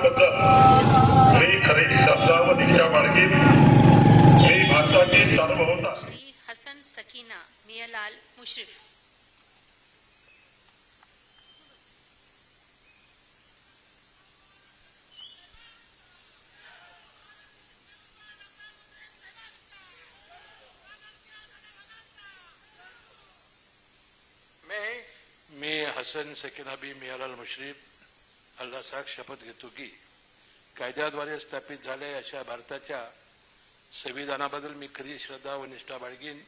त्याबद्दल मी खरी श्रद्धा व दीक्षा बाळगीन. मी भारताची सार्वभौमता श्री हसन सकीना मियालाल मुश्रीफ. मी हसन सकीना बी मियालाल मुश्रीफ अल्लाह साख शपथ घेतो की कायद्याद्वारे स्थापित झालेल्या अशा भारताच्या संविधानाबद्दल मी खरी श्रद्धा व निष्ठा बाळगीन.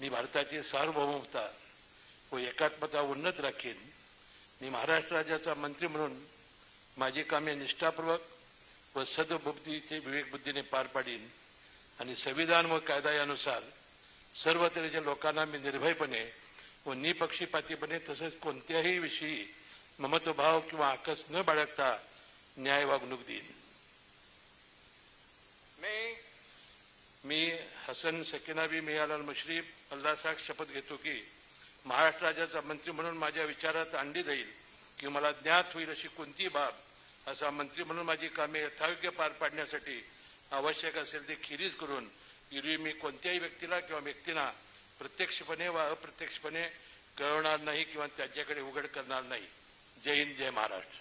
मी भारताची सार्वभौमता व एकात्मता उन्नत राखीन. मी महाराष्ट्र राज्याचा मंत्री म्हणून माझी कामे निष्ठापूर्वक व सद्बुद्धीचे विवेकबुद्धीने पार पाडीन आणि संविधान व कायदा यानुसार सर्व तऱ्हेच्या लोकांना मी निर्भयपणे व निपक्षपातीपणे तसेच कोणत्याही विषयी ममत्वभाव किंवा आकस न बाळगता न्याय वागणूक देईन. मी हसन सकीना बी मियालाल मुश्रीफ अल्लाह साख शपथ घेतो की महाराष्ट्र राज्याचा मंत्री म्हणून माझ्या विचारात आणली जाईल की मला ज्ञात होईल अशी कोणती बाब असा मंत्री म्हणून माझी कामे यथायोग्य पार पाडण्यासाठी आवश्यक असेल ते खेरीज करून एरवी मी कोणत्याही व्यक्तीला किंवा व्यक्तींना प्रत्यक्षपणे व अप्रत्यक्षपणे कळवणार नाही किंवा त्यांच्याकडे उघड करणार नाही. जय हिंद, जय महाराष्ट्र.